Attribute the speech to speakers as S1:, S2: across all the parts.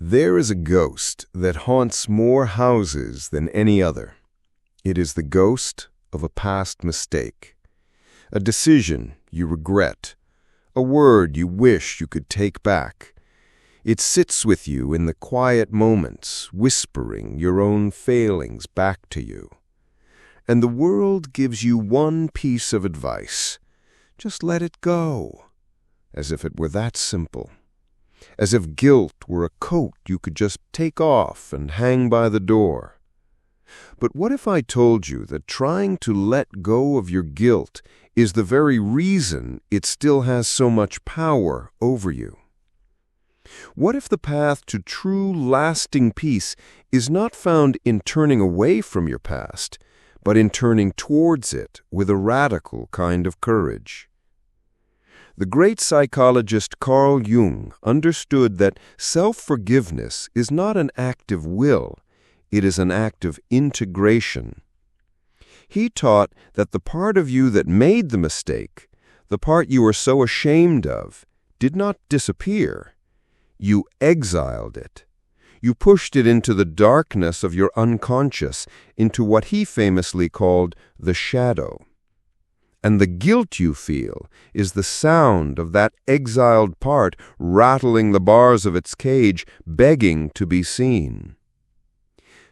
S1: There is a ghost that haunts more houses than any other. It is the ghost of a past mistake, a decision you regret, a word you wish you could take back. It sits with you in the quiet moments, whispering your own failings back to you. And the world gives you one piece of advice: just let it go, as if it were that simple. As if guilt were a coat you could just take off and hang by the door. But what if I told you that trying to let go of your guilt is the very reason it still has so much power over you? What if the path to true, lasting peace is not found in turning away from your past, but in turning towards it with a radical kind of courage? The great psychologist Carl Jung understood that self-forgiveness is not an act of will, it is an act of integration. He taught that the part of you that made the mistake, the part you were so ashamed of, did not disappear. You exiled it. You pushed it into the darkness of your unconscious, into what he famously called the shadow. And the guilt you feel is the sound of that exiled part rattling the bars of its cage, begging to be seen.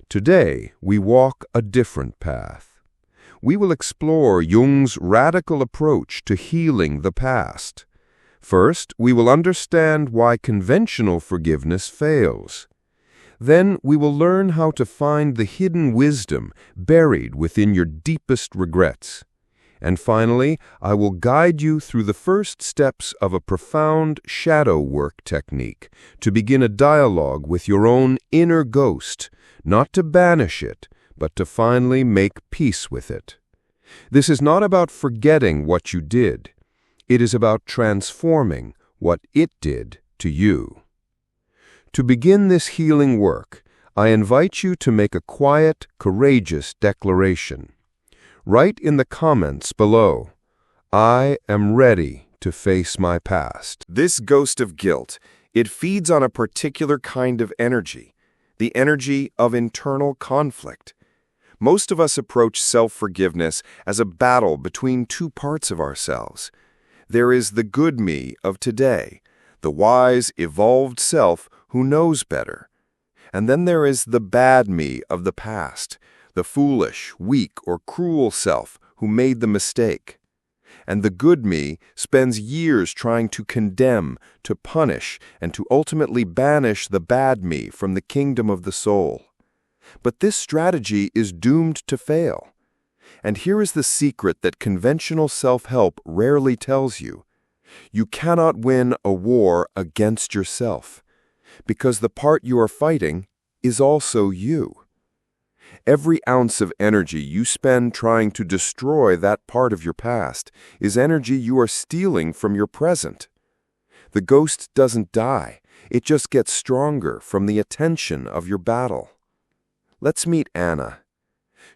S1: Today, we walk a different path. We will explore Jung's radical approach to healing the past. First, we will understand why conventional forgiveness fails. Then we will learn how to find the hidden wisdom buried within your deepest regrets. And finally, I will guide you through the first steps of a profound shadow work technique to begin a dialogue with your own inner ghost, not to banish it, but to finally make peace with it. This is not about forgetting what you did. It is about transforming what it did to you. To begin this healing work, I invite you to make a quiet, courageous declaration. Write in the comments below, "I am ready to face my past."
S2: This ghost of guilt, it feeds on a particular kind of energy, the energy of internal conflict. Most of us approach self-forgiveness as a battle between two parts of ourselves. There is the good me of today, the wise, evolved self who knows better. And then there is the bad me of the past, the foolish, weak, or cruel self who made the mistake. And the good me spends years trying to condemn, to punish, and to ultimately banish the bad me from the kingdom of the soul. But this strategy is doomed to fail. And here is the secret that conventional self-help rarely tells you. You cannot win a war against yourself, because the part you are fighting is also you. Every ounce of energy you spend trying to destroy that part of your past is energy you are stealing from your present. The ghost doesn't die, it just gets stronger from the attention of your battle. Let's meet Anna.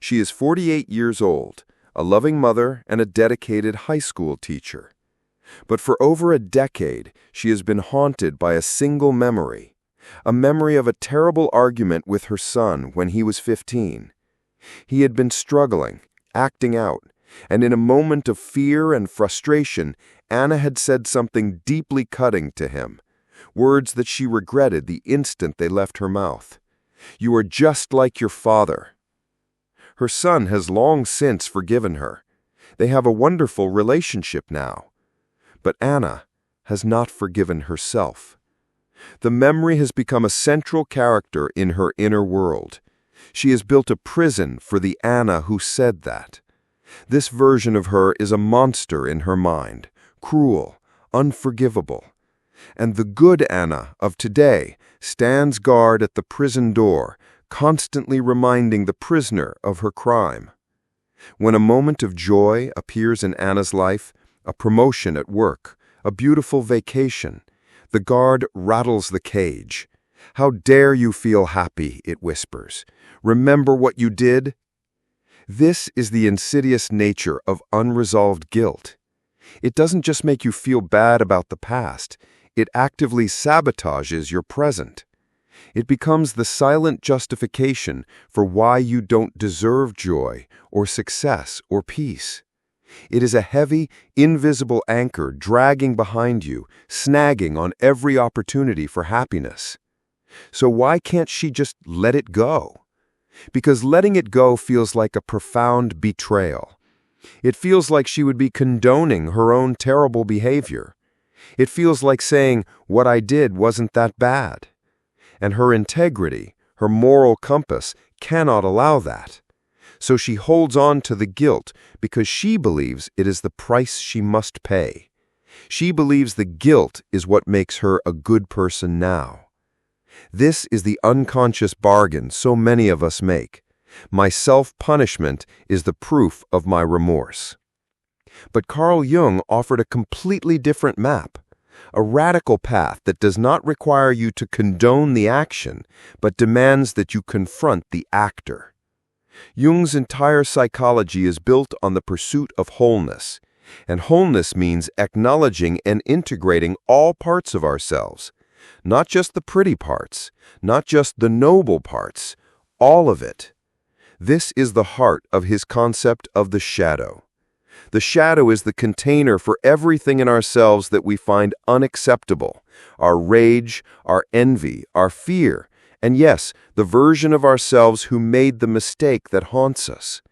S2: She is 48 years old, a loving mother and a dedicated high school teacher. But for over a decade, she has been haunted by a single memory. A memory of a terrible argument with her son when he was 15. He had been struggling, acting out, and in a moment of fear and frustration, Anna had said something deeply cutting to him, words that she regretted the instant they left her mouth. "You are just like your father." Her son has long since forgiven her. They have a wonderful relationship now. But Anna has not forgiven herself. The memory has become a central character in her inner world. She has built a prison for the Anna who said that. This version of her is a monster in her mind, cruel, unforgivable. And the good Anna of today stands guard at the prison door, constantly reminding the prisoner of her crime. When a moment of joy appears in Anna's life, a promotion at work, a beautiful vacation, the guard rattles the cage. "How dare you feel happy," it whispers. "Remember what you did?" This is the insidious nature of unresolved guilt. It doesn't just make you feel bad about the past, it actively sabotages your present.
S1: It becomes the silent justification for why you don't deserve joy or success or peace. It is a heavy, invisible anchor dragging behind you, snagging on every opportunity for happiness. So why can't she just let it go? Because letting it go feels like a profound betrayal. It feels like she would be condoning her own terrible behavior. It feels like saying, what I did wasn't that bad. And her integrity, her moral compass, cannot allow that. So she holds on to the guilt because she believes it is the price she must pay. She believes the guilt is what makes her a good person now. This is the unconscious bargain so many of us make. My self-punishment is the proof of my remorse. But Carl Jung offered a completely different map, a radical path that does not require you to condone the action, but demands that you confront the actor. Jung's entire psychology is built on the pursuit of wholeness, and wholeness means acknowledging and integrating all parts of ourselves, not just the pretty parts, not just the noble parts, all of it. This is the heart of his concept of the shadow. The shadow is the container for everything in ourselves that we find unacceptable, our rage, our envy, our fear, and yes, the version of ourselves who made the mistake that haunts us.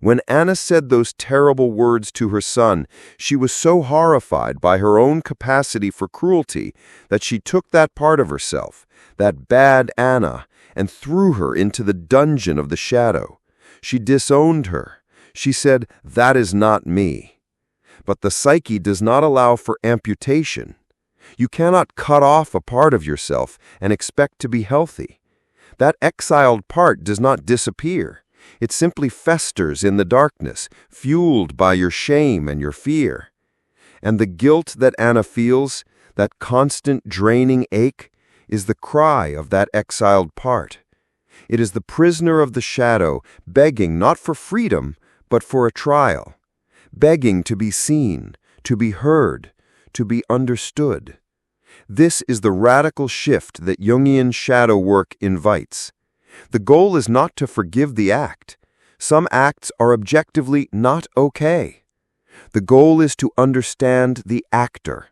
S1: When Anna said those terrible words to her son, she was so horrified by her own capacity for cruelty that she took that part of herself, that bad Anna, and threw her into the dungeon of the shadow. She disowned her. She said, "That is not me." But the psyche does not allow for amputation. You cannot cut off a part of yourself and expect to be healthy. That exiled part does not disappear. It simply festers in the darkness, fueled by your shame and your fear. And the guilt that Anna feels, that constant draining ache, is the cry of that exiled part. It is the prisoner of the shadow begging not for freedom, but for a trial, begging to be seen, to be heard, to be understood. This is the radical shift that Jungian shadow work invites. The goal is not to forgive the act. Some acts are objectively not okay. The goal is to understand the actor,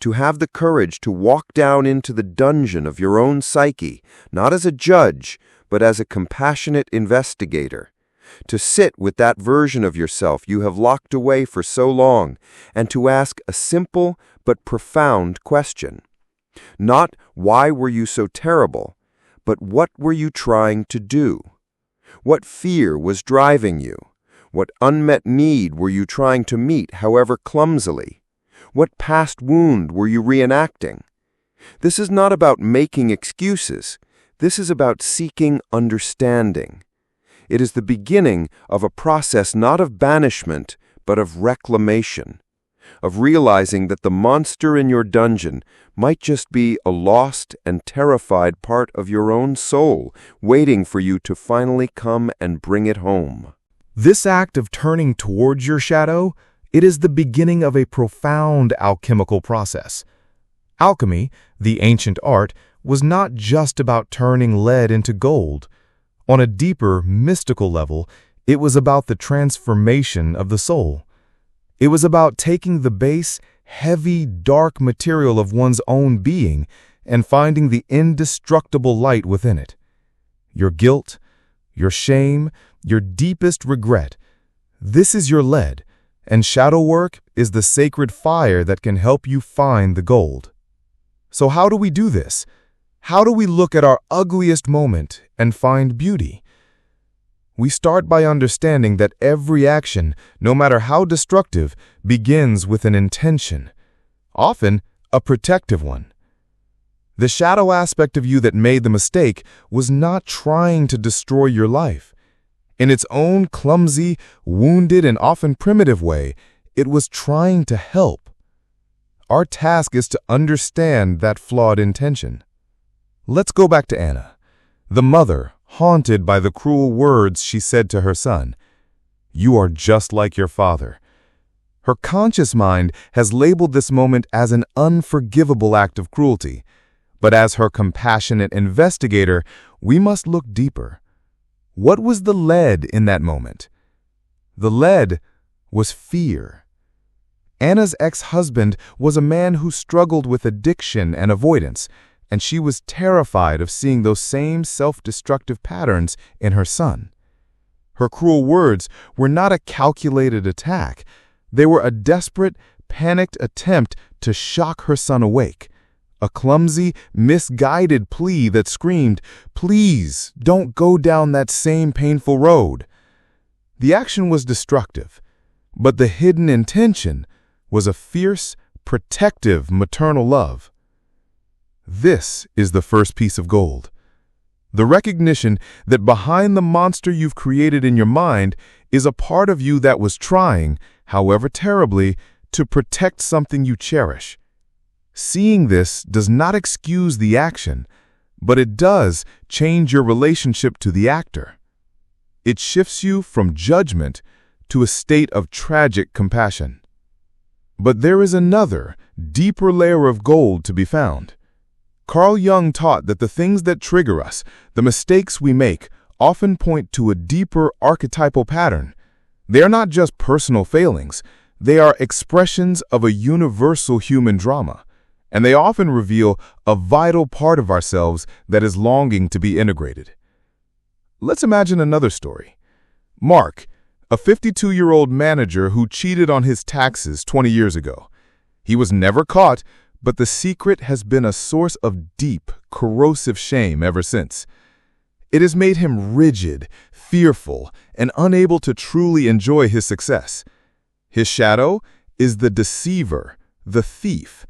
S1: to have the courage to walk down into the dungeon of your own psyche, not as a judge, but as a compassionate investigator, to sit with that version of yourself you have locked away for so long, and to ask a simple but profound question. Not, why were you so terrible, but what were you trying to do? What fear was driving you? What unmet need were you trying to meet, however clumsily? What past wound were you reenacting? This is not about making excuses. This is about seeking understanding. It is the beginning of a process not of banishment, but of reclamation, of realizing that the monster in your dungeon might just be a lost and terrified part of your own soul, waiting for you to finally come and bring it home.
S3: This act of turning towards your shadow, it is the beginning of a profound alchemical process. Alchemy, the ancient art, was not just about turning lead into gold. On a deeper, mystical level, it was about the transformation of the soul. It was about taking the base, heavy, dark material of one's own being and finding the indestructible light within it. Your guilt, your shame, your deepest regret. This is your lead, and shadow work is the sacred fire that can help you find the gold. So how do we do this? How do we look at our ugliest moment and find beauty? We start by understanding that every action, no matter how destructive, begins with an intention, often a protective one. The shadow aspect of you that made the mistake was not trying to destroy your life. In its own clumsy, wounded, and often primitive way, it was trying to help. Our task is to understand that flawed intention. Let's go back to Anna, the mother, haunted by the cruel words she said to her son. You are just like your father. Her conscious mind has labeled this moment as an unforgivable act of cruelty, But as her compassionate investigator, we must look deeper. What was the lead in that moment? The lead was fear. Anna's ex-husband was a man who struggled with addiction and avoidance, and she was terrified of seeing those same self-destructive patterns in her son. Her cruel words were not a calculated attack. They were a desperate, panicked attempt to shock her son awake. A clumsy, misguided plea that screamed, "Please, don't go down that same painful road." The action was destructive, but the hidden intention was a fierce, protective maternal love. This is the first piece of gold. The recognition that behind the monster you've created in your mind is a part of you that was trying, however terribly, to protect something you cherish. Seeing this does not excuse the action, but it does change your relationship to the actor. It shifts you from judgment to a state of tragic compassion. But there is another, deeper layer of gold to be found. Carl Jung taught that the things that trigger us, the mistakes we make, often point to a deeper archetypal pattern. They are not just personal failings. They are expressions of a universal human drama, and they often reveal a vital part of ourselves that is longing to be integrated. Let's imagine another story. Mark, a 52-year-old manager who cheated on his taxes 20 years ago. He was never caught, but the secret has been a source of deep, corrosive shame ever since. It has made him rigid, fearful, and unable to truly enjoy his success. His shadow is the deceiver, the thief,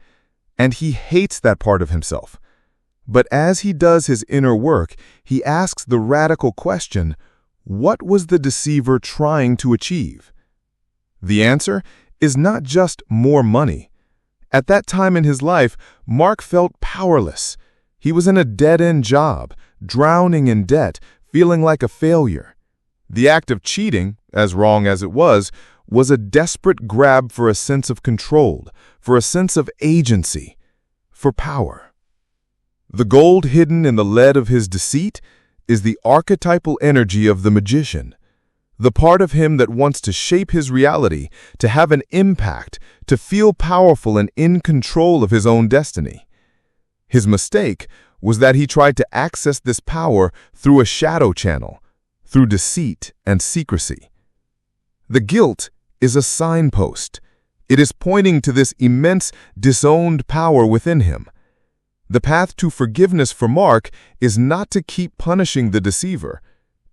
S3: and he hates that part of himself. But as he does his inner work, he asks the radical question, what was the deceiver trying to achieve? The answer is not just more money. At that time in his life, Mark felt powerless. He was in a dead-end job, drowning in debt, feeling like a failure. The act of cheating, as wrong as it was a desperate grab for a sense of control, for a sense of agency, for power. The gold hidden in the lead of his deceit is the archetypal energy of the magician, the part of him that wants to shape his reality, to have an impact, to feel powerful and in control of his own destiny. His mistake was that he tried to access this power through a shadow channel, through deceit and secrecy. The guilt is a signpost. It is pointing to this immense, disowned power within him. The path to forgiveness for Mark is not to keep punishing the deceiver.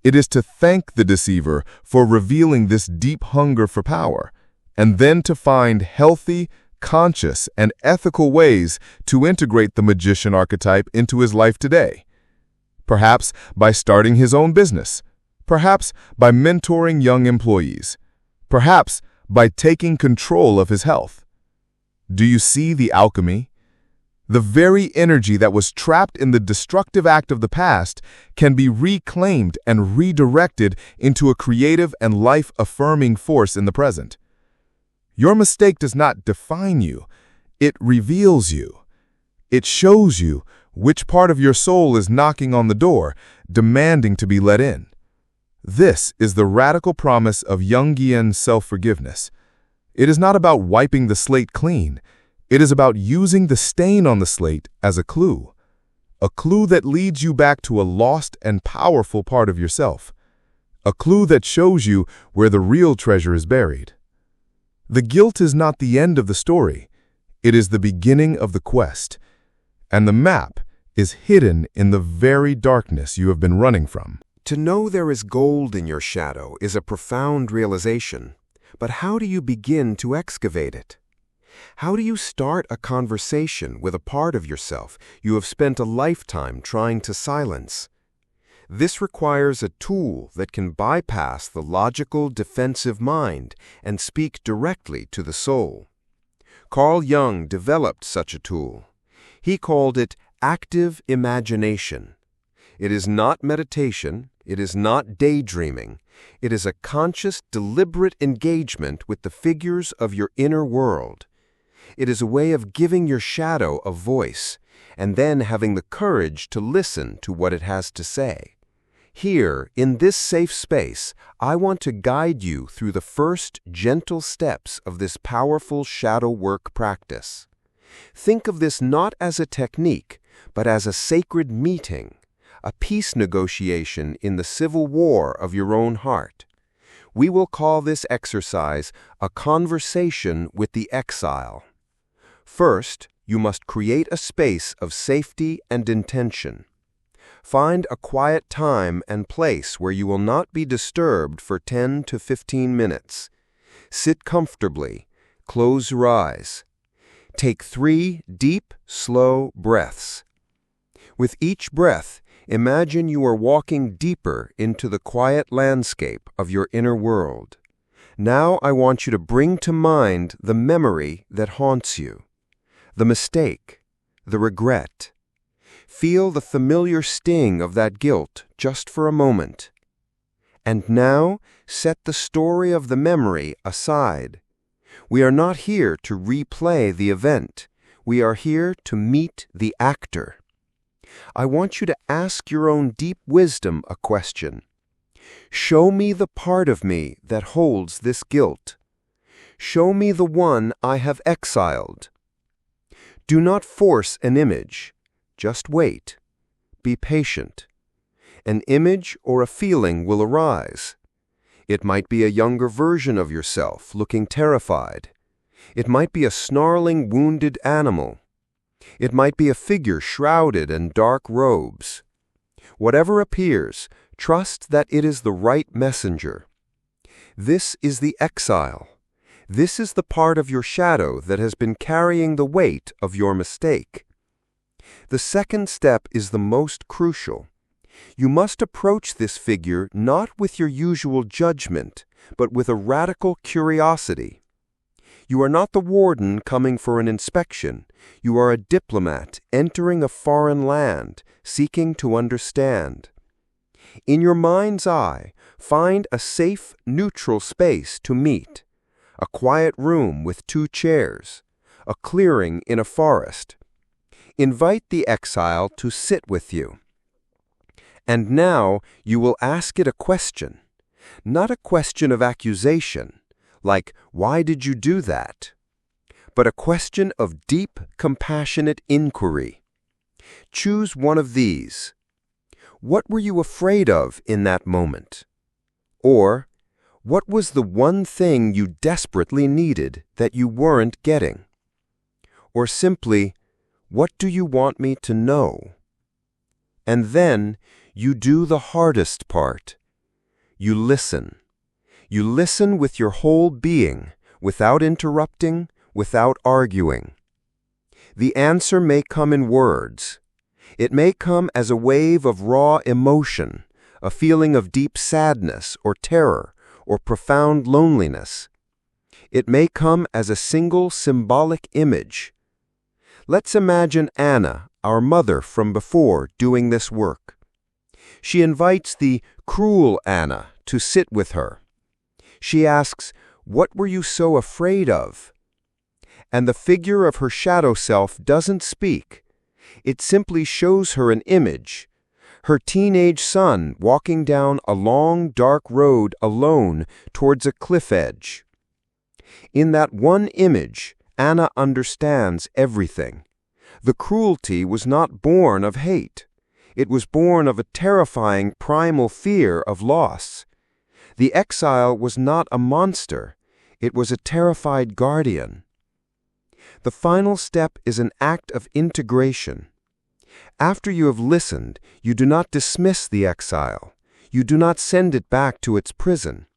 S3: It is to thank the deceiver for revealing this deep hunger for power, and then to find healthy, conscious, and ethical ways to integrate the magician archetype into his life today. Perhaps by starting his own business. Perhaps by mentoring young employees. Perhaps by taking control of his health. Do you see the alchemy? The very energy that was trapped in the destructive act of the past can be reclaimed and redirected into a creative and life-affirming force in the present. Your mistake does not define you. It reveals you. It shows you which part of your soul is knocking on the door, demanding to be let in. This is the radical promise of Jungian self-forgiveness. It is not about wiping the slate clean. It is about using the stain on the slate as a clue that leads you back to a lost and powerful part of yourself, a clue that shows you where the real treasure is buried. The guilt is not the end of the story. It is the beginning of the quest, and the map is hidden in the very darkness you have been running from.
S2: To know there is gold in your shadow is a profound realization, but how do you begin to excavate it? How do you start a conversation with a part of yourself you have spent a lifetime trying to silence? This requires a tool that can bypass the logical, defensive mind and speak directly to the soul. Carl Jung developed such a tool. He called it active imagination. It is not meditation. It is not daydreaming. It is a conscious, deliberate engagement with the figures of your inner world. It is a way of giving your shadow a voice
S1: and then having the courage to listen to what it has to say. Here, in this safe space, I want to guide you through the first gentle steps of this powerful shadow work practice. Think of this not as a technique, but as a sacred meeting, a peace negotiation in the civil war of your own heart. We will call this exercise a conversation with the exile. First, you must create a space of safety and intention. Find a quiet time and place where you will not be disturbed for 10 to 15 minutes. Sit comfortably. Close your eyes. Take 3 deep, slow breaths. With each breath, imagine you are walking deeper into the quiet landscape of your inner world. Now I want you to bring to mind the memory that haunts you, the mistake, the regret. Feel the familiar sting of that guilt just for a moment. And now set the story of the memory aside. We are not here to replay the event. We are here to meet the actor. I want you to ask your own deep wisdom a question. Show me the part of me that holds this guilt. Show me the one I have exiled. Do not force an image. Just wait. Be patient. An image or a feeling will arise. It might be a younger version of yourself looking terrified. It might be a snarling, wounded animal. It might be a figure shrouded in dark robes. Whatever appears, trust that it is the right messenger. This is the exile. This is the part of your shadow that has been carrying the weight of your mistake. The second step is the most crucial. You must approach this figure not with your usual judgment, but with a radical curiosity. You are not the warden coming for an inspection. You are a diplomat entering a foreign land, seeking to understand. In your mind's eye, find a safe, neutral space to meet. A quiet room with 2 chairs. A clearing in a forest. Invite the exile to sit with you. And now you will ask it a question. Not a question of accusation, like, why did you do that? But a question of deep, compassionate inquiry. Choose one of these. What were you afraid of in that moment? Or, what was the one thing you desperately needed that you weren't getting? Or simply, what do you want me to know? And then you do the hardest part. You listen. You listen with your whole being, without interrupting, without arguing. The answer may come in words. It may come as a wave of raw emotion, a feeling of deep sadness or terror or profound loneliness. It may come as a single symbolic image. Let's imagine Anna, our mother from before, doing this work. She invites the cruel Anna to sit with her. She asks, "What were you so afraid of?" And the figure of her shadow self doesn't speak. It simply shows her an image. Her teenage son walking down a long, dark road alone towards a cliff edge. In that one image, Anna understands everything. The cruelty was not born of hate. It was born of a terrifying primal fear of loss. The exile was not a monster. It was a terrified guardian. The final step is an act of integration. After you have listened, you do not dismiss the exile. You do not send it back to its prison.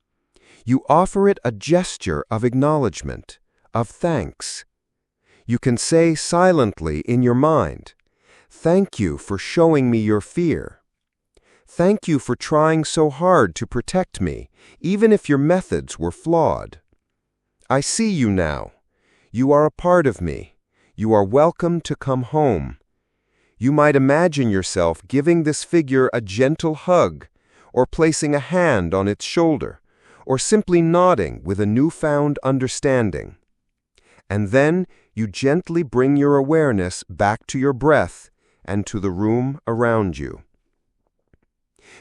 S1: You offer it a gesture of acknowledgement, of thanks. You can say silently in your mind, "Thank you for showing me your fear. Thank you for trying so hard to protect me, even if your methods were flawed. I see you now. You are a part of me. You are welcome to come home." You might imagine yourself giving this figure a gentle hug, or placing a hand on its shoulder, or simply nodding with a newfound understanding. And then you gently bring your awareness back to your breath and to the room around you.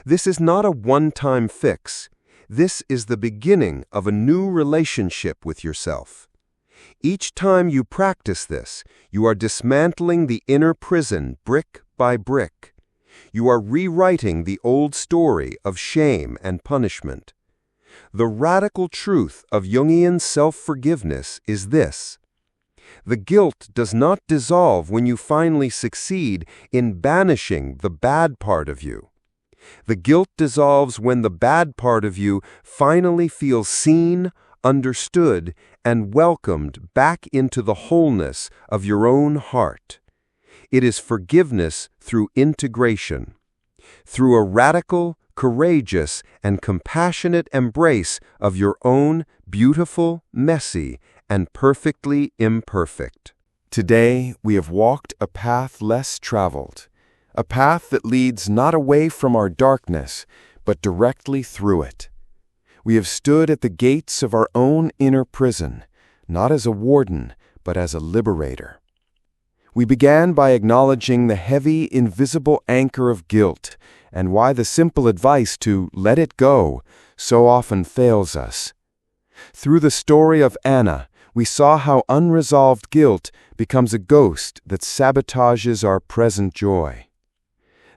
S1: This is not a one-time fix. This is the beginning of a new relationship with yourself. Each time you practice this, you are dismantling the inner prison brick by brick. You are rewriting the old story of shame and punishment. The radical truth of Jungian self-forgiveness is this: the guilt does not dissolve when you finally succeed in banishing the bad part of you. The guilt dissolves when the bad part of you finally feels seen, understood, and welcomed back into the wholeness of your own heart. It is forgiveness through integration, through a radical, courageous, and compassionate embrace of your own beautiful, messy, and perfectly imperfect.
S2: Today, we have walked a path less traveled, a path that leads not away from our darkness, but directly through it. We have stood at the gates of our own inner prison, not as a warden, but as a liberator. We began by acknowledging the heavy, invisible anchor of guilt and why the simple advice to let it go so often fails us. Through the story of Anna, we saw how unresolved guilt becomes a ghost that sabotages our present joy.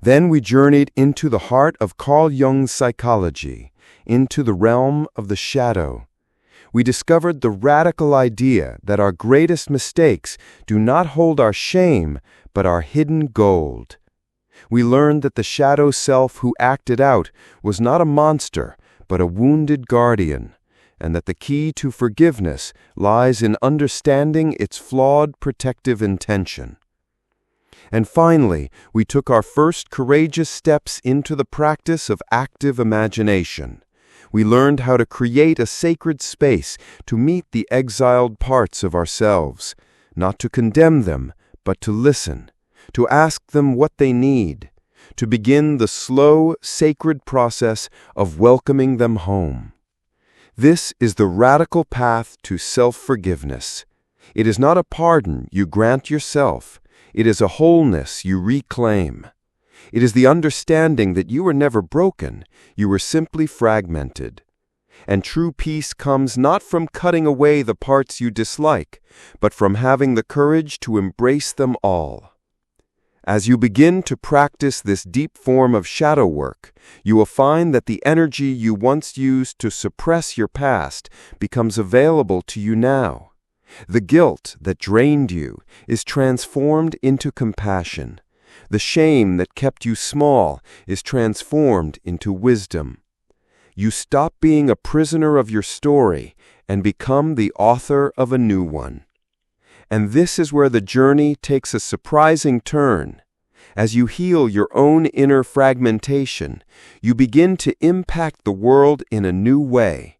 S2: Then we journeyed into the heart of Carl Jung's psychology, into the realm of the shadow. We discovered the radical idea that our greatest mistakes do not hold our shame, but our hidden gold. We learned that the shadow self who acted out was not a monster, but a wounded guardian, and that the key to forgiveness lies in understanding its flawed protective intention. And finally, we took our first courageous steps into the practice of active imagination. We learned how to create a sacred space to meet the exiled parts of ourselves, not to condemn them, but to listen, to ask them what they need, to begin the slow, sacred process of welcoming them home. This is the radical path to self-forgiveness. It is not a pardon you grant yourself. It is a wholeness you reclaim. It is the understanding that you were never broken, you were simply fragmented. And true peace comes not from cutting away the parts you dislike, but from having the courage to embrace them all. As you begin to practice this deep form of shadow work, you will find that the energy you once used to suppress your past becomes available to you now. The guilt that drained you is transformed into compassion. The shame that kept you small is transformed into wisdom. You stop being a prisoner of your story and become the author of a new one. And this is where the journey takes a surprising turn. As you heal your own inner fragmentation, you begin to impact the world in a new way.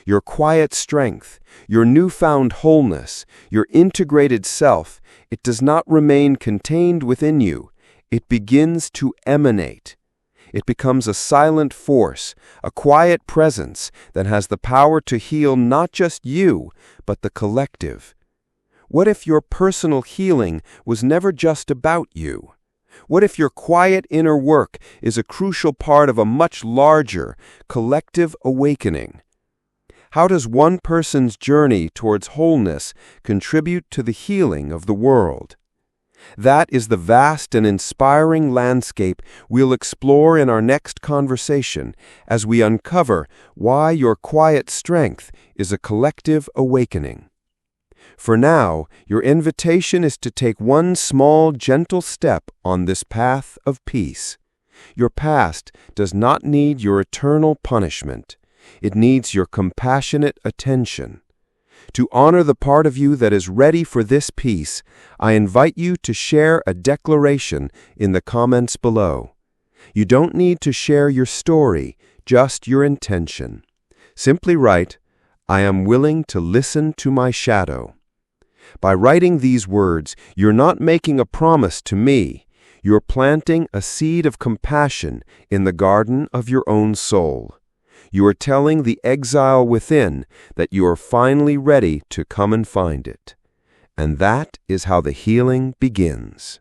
S2: Your quiet strength, your newfound wholeness, your integrated self, it does not remain contained within you. It begins to emanate. It becomes a silent force, a quiet presence that has the power to heal not just you, but the collective. What if your personal healing was never just about you? What if your quiet inner work is a crucial part of a much larger, collective awakening? How does one person's journey towards wholeness contribute to the healing of the world? That is the vast and inspiring landscape we'll explore in our next conversation as we uncover why your quiet strength is a collective awakening. For now, your invitation is to take one small, gentle step on this path of peace. Your past does not need your eternal punishment. It needs your compassionate attention. To honor the part of you that is ready for this peace, I invite you to share a declaration in the comments below. You don't need to share your story, just your intention. Simply write, "I am willing to listen to my shadow." By writing these words, you're not making a promise to me. You're planting a seed of compassion in the garden of your own soul. You are telling the exile within that you are finally ready to come and find it.
S1: And that is how the healing begins.